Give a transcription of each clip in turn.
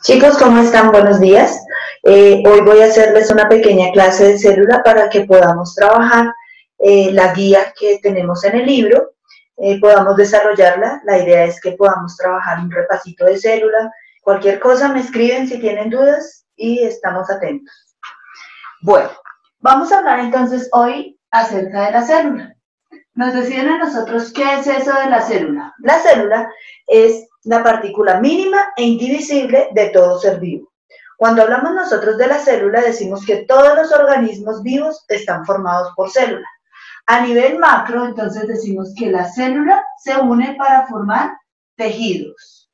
Chicos, ¿cómo están? Buenos días. Hoy voy a hacerles una pequeña clase de célula para que podamos trabajar la guía que tenemos en el libro, podamos desarrollarla. La idea es que podamos trabajar un repasito de célula. Cualquier cosa me escriben si tienen dudas y estamos atentos. Bueno, vamos a hablar entonces hoy acerca de la célula. Nos decían a nosotros qué es eso de la célula. La célula es la partícula mínima e indivisible de todo ser vivo. Cuando hablamos nosotros de la célula, decimos que todos los organismos vivos están formados por células. A nivel macro, entonces decimos que la célula se une para formar tejidos.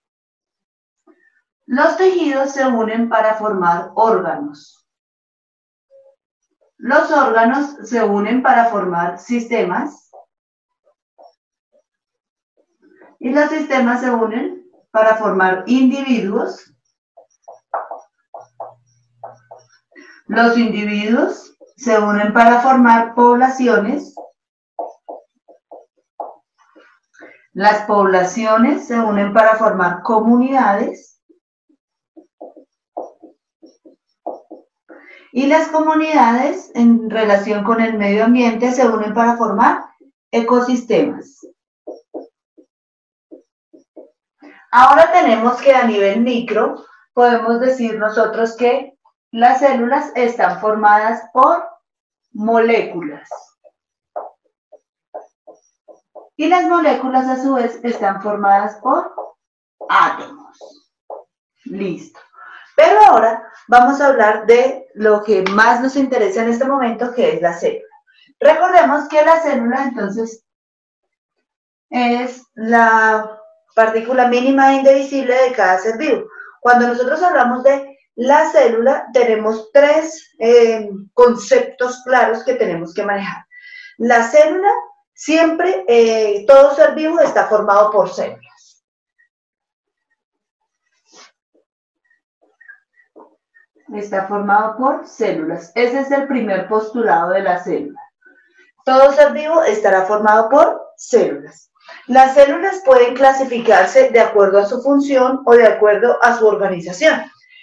Los tejidos se unen para formar órganos. Los órganos se unen para formar sistemas. Y los sistemas se unen para formar individuos. Los individuos se unen para formar poblaciones. Las poblaciones se unen para formar comunidades. Y las comunidades, en relación con el medio ambiente, se unen para formar ecosistemas. Ahora tenemos que a nivel micro, podemos decir nosotros que las células están formadas por moléculas. Y las moléculas a su vez están formadas por átomos. Listo. Pero ahora vamos a hablar de lo que más nos interesa en este momento, que es la célula. Recordemos que la célula entonces es la partícula mínima e indivisible de cada ser vivo. Cuando nosotros hablamos de la célula, tenemos tres conceptos claros que tenemos que manejar. La célula, siempre, todo ser vivo está formado por células. Está formado por células. Ese es el primer postulado de la célula. Todo ser vivo estará formado por células. Las células pueden clasificarse de acuerdo a su función o de acuerdo a su organización.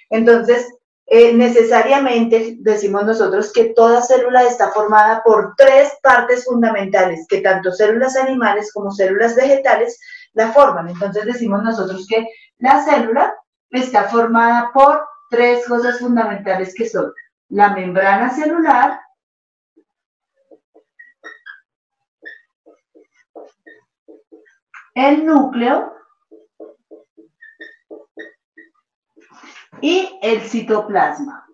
Entonces, necesariamente decimos nosotros que toda célula está formada por tres partes fundamentales, que tanto células animales como células vegetales la forman. Entonces decimos nosotros que la célula está formada por tres cosas fundamentales que son la membrana celular, el núcleo y el citoplasma.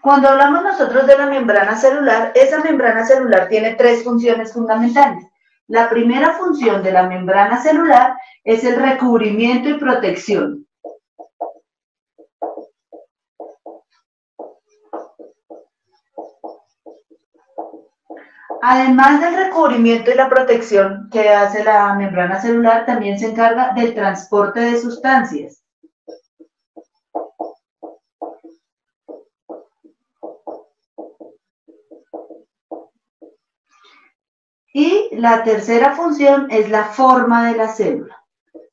Cuando hablamos nosotros de la membrana celular, esa membrana celular tiene tres funciones fundamentales. La primera función de la membrana celular es el recubrimiento y protección. Además del recubrimiento y la protección que hace la membrana celular, también se encarga del transporte de sustancias. Y la tercera función es la forma de la célula.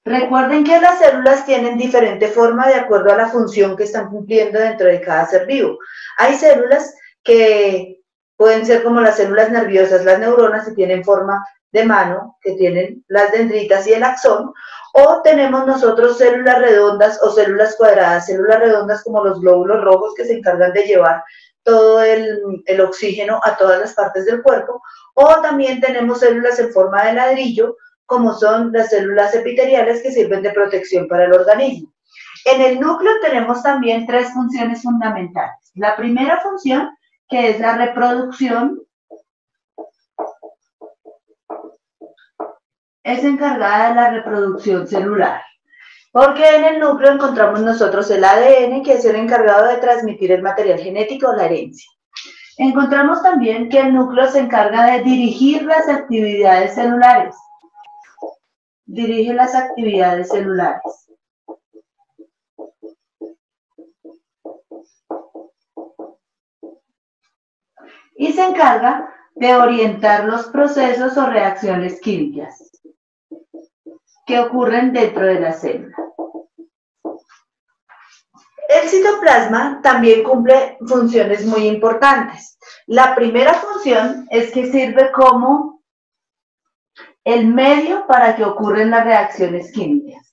Recuerden que las células tienen diferente forma de acuerdo a la función que están cumpliendo dentro de cada ser vivo. Hay células que pueden ser como las células nerviosas, las neuronas, que tienen forma de mano, que tienen las dendritas y el axón, o tenemos nosotros células redondas o células cuadradas, células redondas como los glóbulos rojos que se encargan de llevar todo el oxígeno a todas las partes del cuerpo, o también tenemos células en forma de ladrillo, como son las células epiteliales que sirven de protección para el organismo. En el núcleo tenemos también tres funciones fundamentales. La primera función, que es la reproducción, es encargada de la reproducción celular. Porque en el núcleo encontramos nosotros el ADN, que es el encargado de transmitir el material genético o la herencia. Encontramos también que el núcleo se encarga de dirigir las actividades celulares. Dirige las actividades celulares. Y se encarga de orientar los procesos o reacciones químicas que ocurren dentro de la célula. El citoplasma también cumple funciones muy importantes. La primera función es que sirve como el medio para que ocurran las reacciones químicas.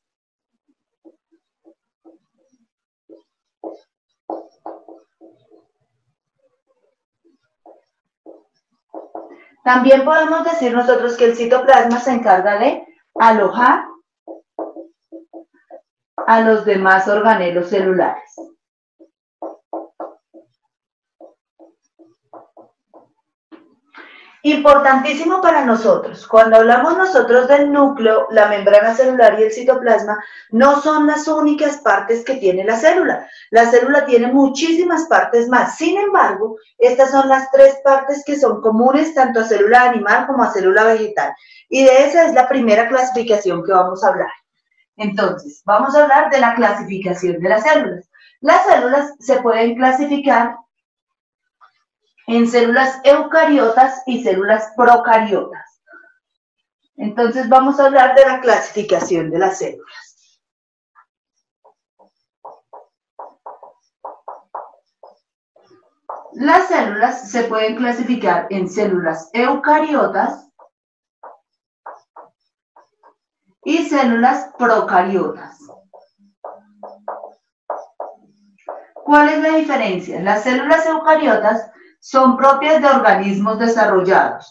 También podemos decir nosotros que el citoplasma se encarga de alojar a los demás organelos celulares. Importantísimo para nosotros. Cuando hablamos nosotros del núcleo, la membrana celular y el citoplasma, no son las únicas partes que tiene la célula. La célula tiene muchísimas partes más. Sin embargo, estas son las tres partes que son comunes tanto a célula animal como a célula vegetal. Y de esa es la primera clasificación que vamos a hablar. Entonces, vamos a hablar de la clasificación de las células. Las células se pueden clasificar en células eucariotas y células procariotas. Entonces vamos a hablar de la clasificación de las células. Las células se pueden clasificar en células eucariotas y células procariotas. ¿Cuál es la diferencia? Las células eucariotas son propias de organismos desarrollados.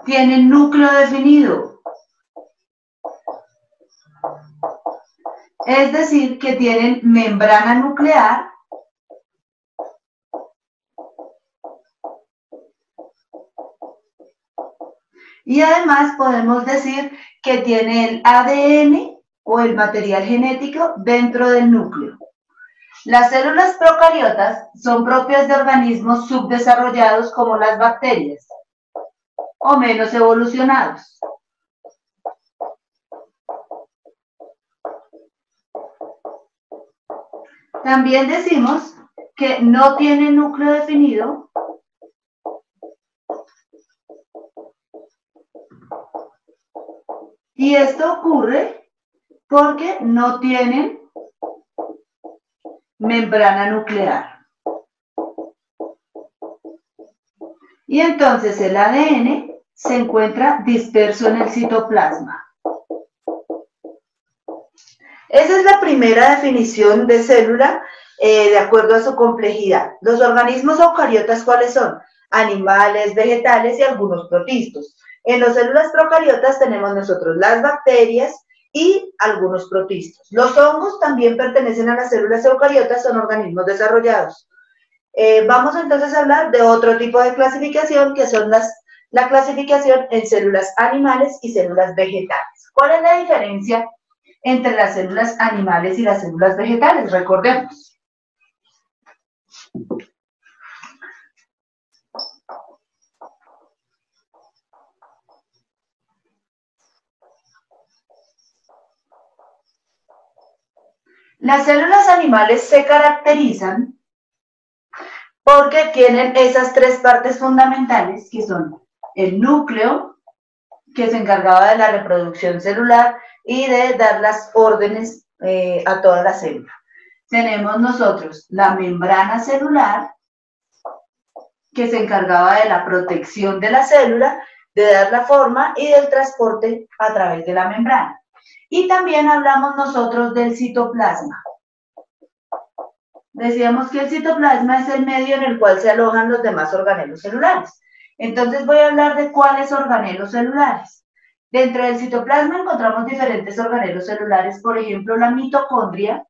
Tienen núcleo definido. Es decir, que tienen membrana nuclear y además podemos decir que tiene el ADN o el material genético dentro del núcleo. Las células procariotas son propias de organismos subdesarrollados como las bacterias o menos evolucionados. También decimos que no tiene núcleo definido y esto ocurre porque no tienen membrana nuclear. Y entonces el ADN se encuentra disperso en el citoplasma. Esa es la primera definición de célula de acuerdo a su complejidad. Los organismos eucariotas, ¿cuáles son? Animales, vegetales y algunos protistos. En las células procariotas tenemos nosotros las bacterias y algunos protistos. Los hongos también pertenecen a las células eucariotas, son organismos desarrollados. Vamos entonces a hablar de otro tipo de clasificación, que son la clasificación en células animales y células vegetales. ¿Cuál es la diferencia entre las células animales y las células vegetales? Recordemos. Las células animales se caracterizan porque tienen esas tres partes fundamentales, que son el núcleo, que se encargaba de la reproducción celular y de dar las órdenes a toda la célula. Tenemos nosotros la membrana celular, que se encargaba de la protección de la célula, de dar la forma y del transporte a través de la membrana. Y también hablamos nosotros del citoplasma. Decíamos que el citoplasma es el medio en el cual se alojan los demás organelos celulares. Entonces voy a hablar de cuáles organelos celulares. Dentro del citoplasma encontramos diferentes organelos celulares, por ejemplo la mitocondria,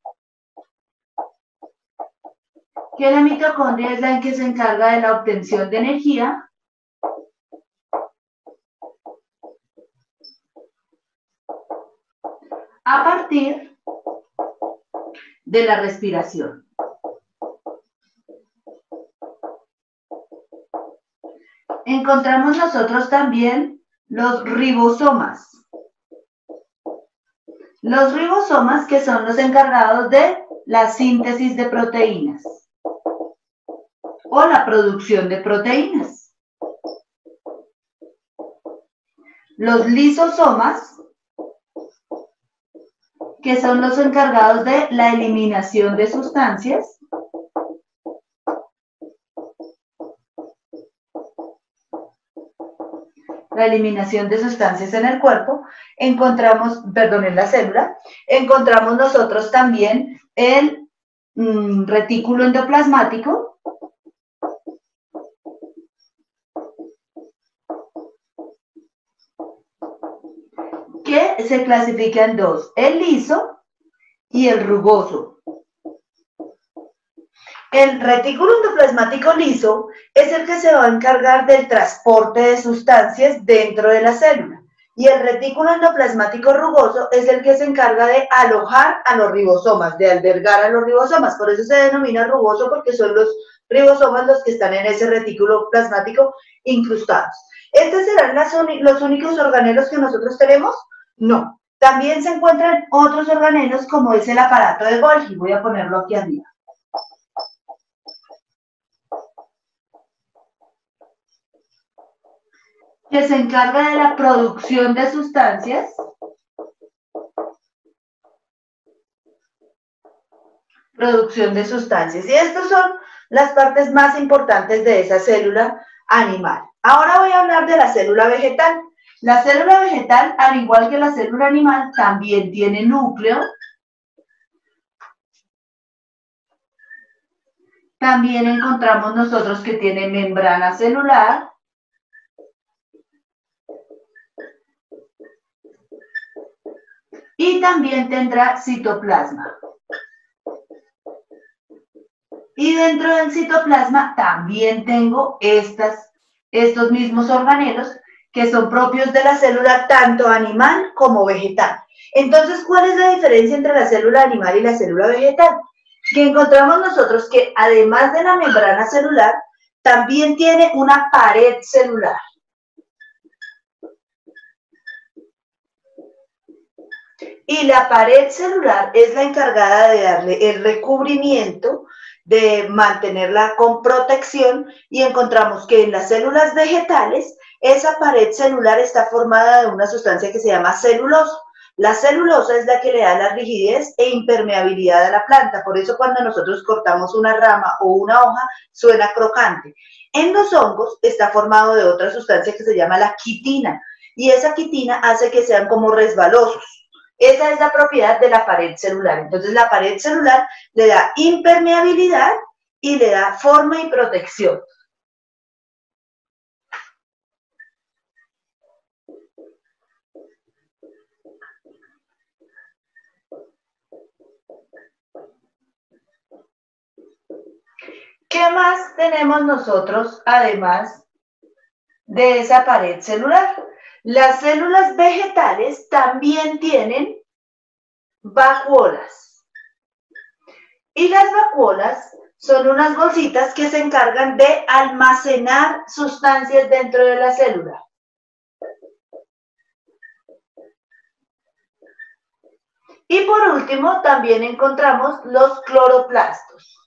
que la mitocondria es la que se encarga de la obtención de energía a partir de la respiración. Encontramos nosotros también los ribosomas. Los ribosomas, que son los encargados de la síntesis de proteínas o la producción de proteínas. Los lisosomas, que son los encargados de la eliminación de sustancias, en el cuerpo, en la célula, encontramos nosotros también el retículo endoplasmático, que se clasifica en dos, el liso y el rugoso. El retículo endoplasmático liso es el que se va a encargar del transporte de sustancias dentro de la célula. Y el retículo endoplasmático rugoso es el que se encarga de alojar a los ribosomas, de albergar a los ribosomas. Por eso se denomina rugoso, porque son los ribosomas los que están en ese retículo plasmático incrustados. ¿Estos serán los únicos organelos que nosotros tenemos? No. También se encuentran otros organelos como es el aparato de Golgi. Voy a ponerlo aquí arriba. Que se encarga de la producción de sustancias, y estas son las partes más importantes de esa célula animal. Ahora voy a hablar de la célula vegetal. La célula vegetal, al igual que la célula animal, también tiene núcleo. También encontramos nosotros que tiene membrana celular. Y también tendrá citoplasma. Y dentro del citoplasma también tengo estos mismos organelos que son propios de la célula tanto animal como vegetal. Entonces, ¿cuál es la diferencia entre la célula animal y la célula vegetal? Que encontramos nosotros que además de la membrana celular, también tiene una pared celular. Y la pared celular es la encargada de darle el recubrimiento, de mantenerla con protección, y encontramos que en las células vegetales esa pared celular está formada de una sustancia que se llama celulosa. La celulosa es la que le da la rigidez e impermeabilidad a la planta, por eso cuando nosotros cortamos una rama o una hoja suena crocante. En los hongos está formado de otra sustancia que se llama la quitina, y esa quitina hace que sean como resbalosos. Esa es la propiedad de la pared celular. Entonces la pared celular le da impermeabilidad y le da forma y protección. ¿Qué más tenemos nosotros además de esa pared celular? Las células vegetales también tienen vacuolas. Y las vacuolas son unas bolsitas que se encargan de almacenar sustancias dentro de la célula. Y por último, también encontramos los cloroplastos.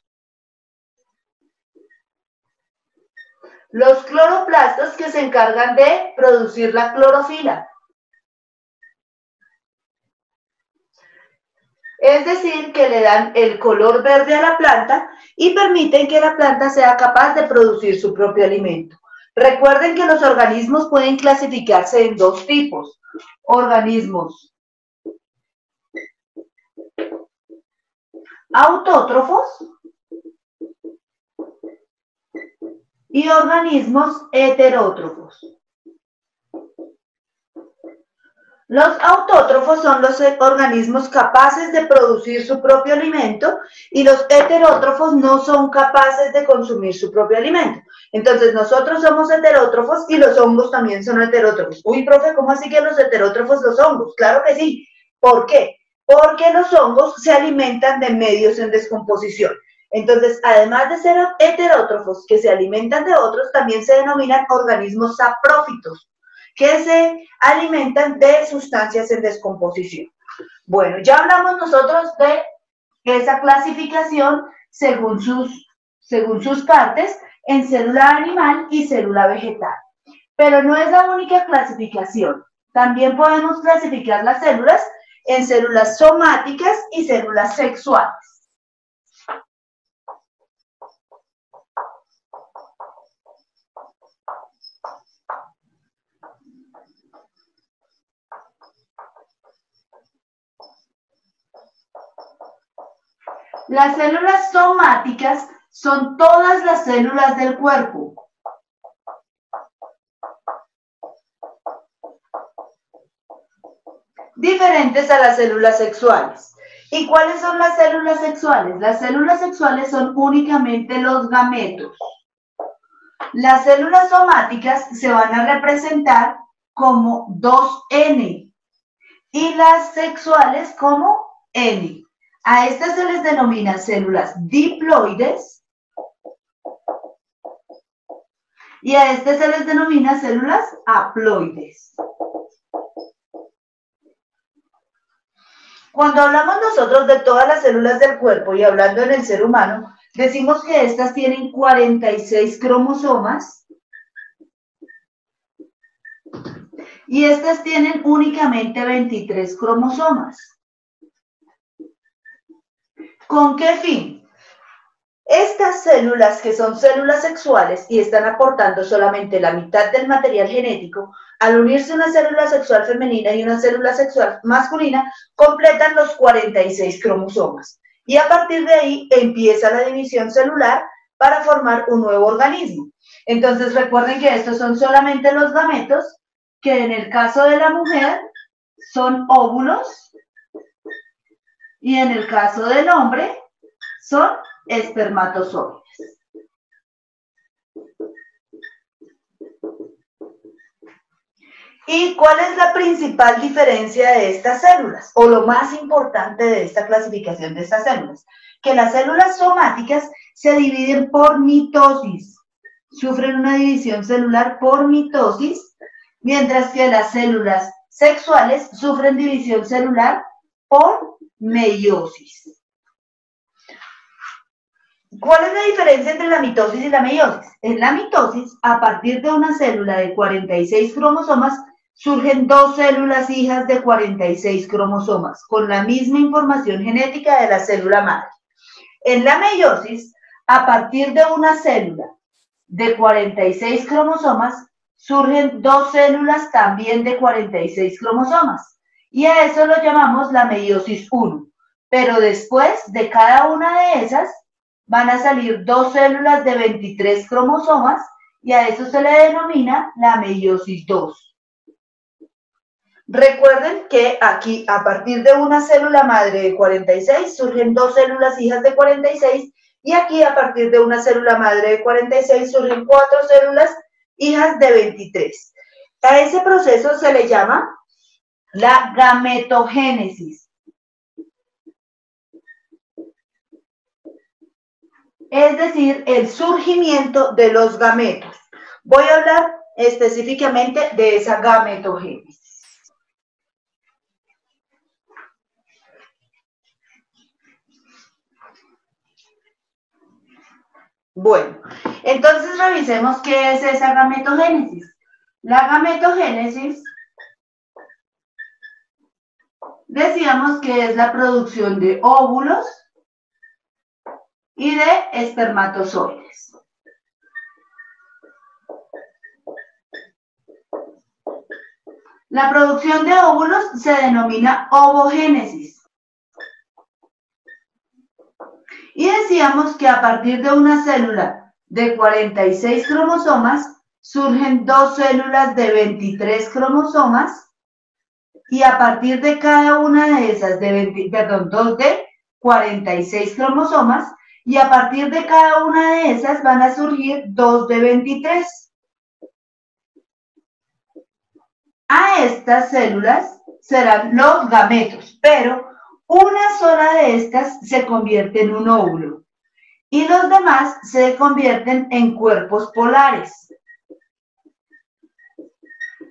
Los cloroplastos que se encargan de producir la clorofila. Es decir, que le dan el color verde a la planta y permiten que la planta sea capaz de producir su propio alimento. Recuerden que los organismos pueden clasificarse en dos tipos: organismos autótrofos y organismos heterótrofos. Los autótrofos son los organismos capaces de producir su propio alimento y los heterótrofos no son capaces de consumir su propio alimento. Entonces nosotros somos heterótrofos y los hongos también son heterótrofos. Uy, profe, ¿cómo así que los heterótrofos los hongos? Claro que sí. ¿Por qué? Porque los hongos se alimentan de medios en descomposición. Entonces, además de ser heterótrofos que se alimentan de otros, también se denominan organismos saprófitos, que se alimentan de sustancias en descomposición. Bueno, ya hablamos nosotros de esa clasificación según sus partes en célula animal y célula vegetal. Pero no es la única clasificación. También podemos clasificar las células en células somáticas y células sexuales. Las células somáticas son todas las células del cuerpo. Diferentes a las células sexuales. ¿Y cuáles son las células sexuales? Las células sexuales son únicamente los gametos. Las células somáticas se van a representar como 2N y las sexuales como N. A estas se les denomina células diploides y a estas se les denomina células haploides. Cuando hablamos nosotros de todas las células del cuerpo y hablando en el ser humano, decimos que estas tienen 46 cromosomas y estas tienen únicamente 23 cromosomas. ¿Con qué fin? Estas células que son células sexuales y están aportando solamente la mitad del material genético, al unirse una célula sexual femenina y una célula sexual masculina, completan los 46 cromosomas. Y a partir de ahí empieza la división celular para formar un nuevo organismo. Entonces recuerden que estos son solamente los gametos, que en el caso de la mujer son óvulos y en el caso del hombre son espermatozoides. ¿Y cuál es la principal diferencia de estas células? O lo más importante de esta clasificación de estas células. Que las células somáticas se dividen por mitosis. Sufren una división celular por mitosis, mientras que las células sexuales sufren división celular por meiosis. ¿Cuál es la diferencia entre la mitosis y la meiosis? En la mitosis, a partir de una célula de 46 cromosomas, surgen dos células hijas de 46 cromosomas, con la misma información genética de la célula madre. En la meiosis, a partir de una célula de 46 cromosomas, surgen dos células también de 46 cromosomas. Y a eso lo llamamos la meiosis 1. Pero después de cada una de esas, van a salir dos células de 23 cromosomas y a eso se le denomina la meiosis 2. Recuerden que aquí, a partir de una célula madre de 46, surgen dos células hijas de 46 y aquí, a partir de una célula madre de 46, surgen cuatro células hijas de 23. A ese proceso se le llama la gametogénesis. Es decir, el surgimiento de los gametos. Voy a hablar específicamente de esa gametogénesis. Bueno, entonces revisemos qué es esa gametogénesis. La gametogénesis, decíamos que es la producción de óvulos y de espermatozoides. La producción de óvulos se denomina ovogénesis. Y decíamos que a partir de una célula de 46 cromosomas surgen dos células de 23 cromosomas y a partir de cada una de esas, dos de 46 cromosomas y a partir de cada una de esas van a surgir dos de 23. A estas células serán los gametos, pero una sola de estas se convierte en un óvulo y los demás se convierten en cuerpos polares.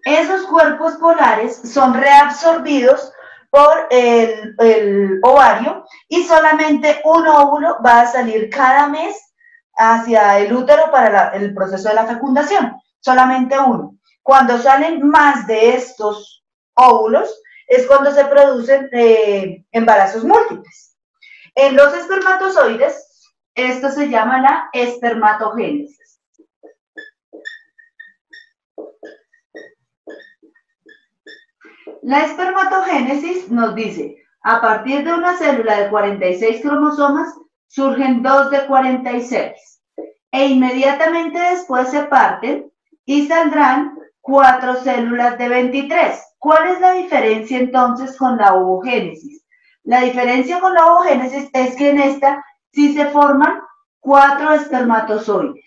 Esos cuerpos polares son reabsorbidos por el ovario y solamente un óvulo va a salir cada mes hacia el útero para el proceso de la fecundación, solamente uno. Cuando salen más de estos óvulos es cuando se producen embarazos múltiples. En los espermatozoides, esto se llama la espermatogénesis. La espermatogénesis nos dice, a partir de una célula de 46 cromosomas, surgen 2 de 46 e inmediatamente después se parten y saldrán 4 células de 23. ¿Cuál es la diferencia entonces con la ovogénesis? La diferencia con la ovogénesis es que en esta sí se forman 4 espermatozoides.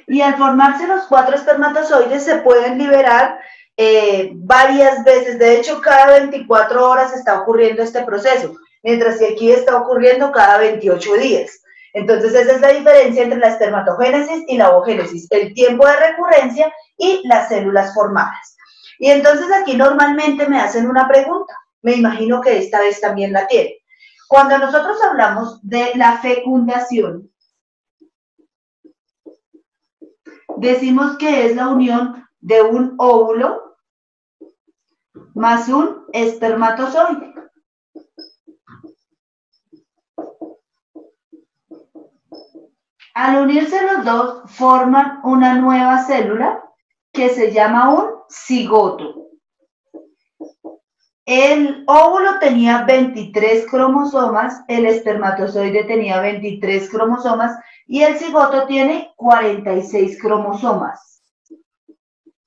Y al formarse los 4 espermatozoides se pueden liberar varias veces. De hecho, cada 24 horas está ocurriendo este proceso, mientras que aquí está ocurriendo cada 28 días. Entonces, esa es la diferencia entre la espermatogénesis y la ovogénesis, el tiempo de recurrencia y las células formadas. Y entonces aquí normalmente me hacen una pregunta, me imagino que esta vez también la tienen. Cuando nosotros hablamos de la fecundación, decimos que es la unión de un óvulo más un espermatozoide. Al unirse los dos, forman una nueva célula que se llama un cigoto. El óvulo tenía 23 cromosomas, el espermatozoide tenía 23 cromosomas y el cigoto tiene 46 cromosomas.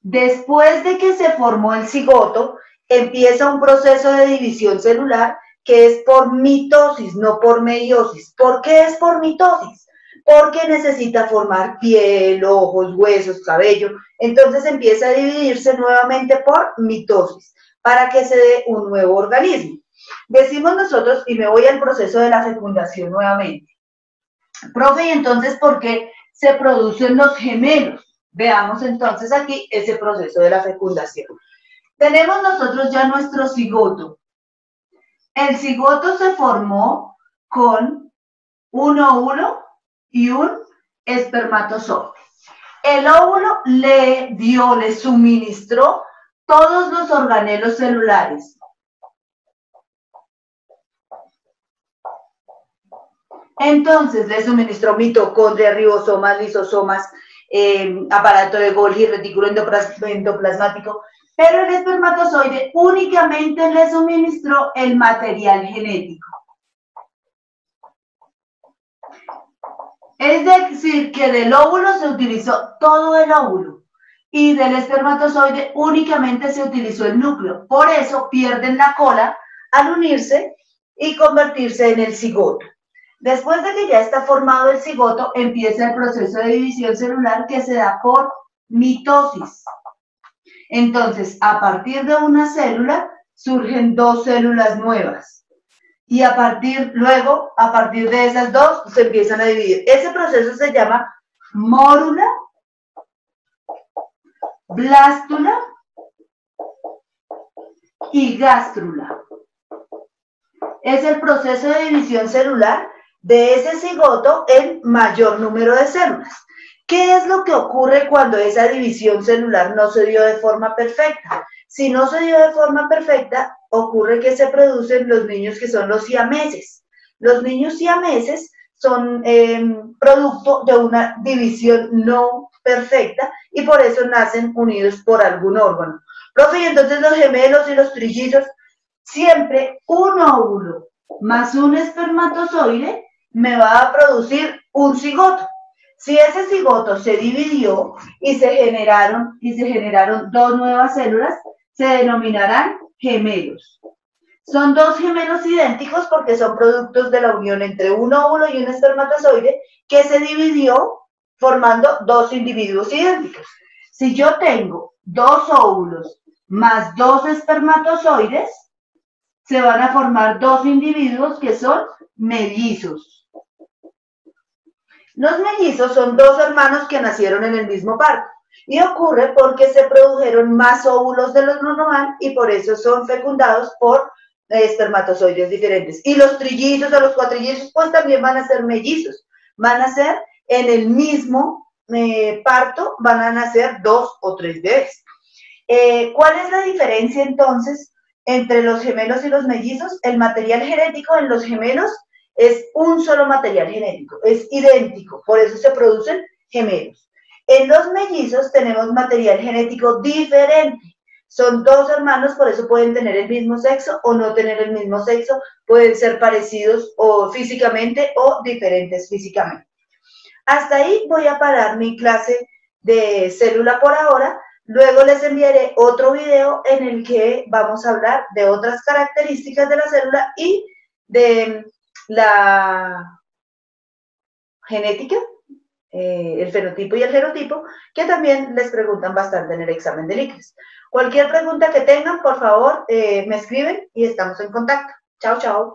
Después de que se formó el cigoto, empieza un proceso de división celular que es por mitosis, no por meiosis. ¿Por qué es por mitosis? Porque necesita formar piel, ojos, huesos, cabello. Entonces empieza a dividirse nuevamente por mitosis para que se dé un nuevo organismo. Decimos nosotros, y me voy al proceso de la fecundación nuevamente. Profe, ¿y entonces por qué se producen los gemelos? Veamos entonces aquí ese proceso de la fecundación. Tenemos nosotros ya nuestro cigoto. El cigoto se formó con un óvulo y un espermatozoide. El óvulo le suministró todos los organelos celulares. Entonces le suministró mitocondria, ribosomas, lisosomas, aparato de Golgi, retículo endoplasmático, pero el espermatozoide únicamente le suministró el material genético. Es decir, que del óvulo se utilizó todo el óvulo y del espermatozoide únicamente se utilizó el núcleo. Por eso pierden la cola al unirse y convertirse en el cigoto. Después de que ya está formado el cigoto, empieza el proceso de división celular que se da por mitosis. Entonces, a partir de una célula, surgen 2 células nuevas. Y a partir de esas 2, se empiezan a dividir. Ese proceso se llama mórula, blástula y gástrula. Es el proceso de división celular de ese cigoto en mayor número de células. ¿Qué es lo que ocurre cuando esa división celular no se dio de forma perfecta? Si no se dio de forma perfecta, ocurre que se producen los niños que son los siameses. Los niños siameses son producto de una división no perfecta y por eso nacen unidos por algún órgano. Profe, y entonces los gemelos y los trillizos, siempre un óvulo más un espermatozoide me va a producir un cigoto. Si ese cigoto se dividió y se generaron 2 nuevas células, se denominarán gemelos. Son 2 gemelos idénticos porque son productos de la unión entre un óvulo y un espermatozoide que se dividió formando 2 individuos idénticos. Si yo tengo 2 óvulos más 2 espermatozoides, se van a formar 2 individuos que son mellizos. Los mellizos son 2 hermanos que nacieron en el mismo parto. Y ocurre porque se produjeron más óvulos de lo normal y por eso son fecundados por espermatozoides diferentes. Y los trillizos o los cuatrillizos pues también van a ser mellizos, van a ser en el mismo parto, van a nacer 2 o 3 bebés. ¿Cuál es la diferencia entonces entre los gemelos y los mellizos? El material genético en los gemelos es un solo material genético, es idéntico, por eso se producen gemelos. En los mellizos tenemos material genético diferente. Son dos hermanos, por eso pueden tener el mismo sexo o no tener el mismo sexo, pueden ser parecidos o físicamente o diferentes físicamente. Hasta ahí voy a parar mi clase de célula por ahora. Luego les enviaré otro video en el que vamos a hablar de otras características de la célula y de la genética, el fenotipo y el genotipo, que también les preguntan bastante en el examen de LICRES. Cualquier pregunta que tengan, por favor, me escriben y estamos en contacto. Chao, chao.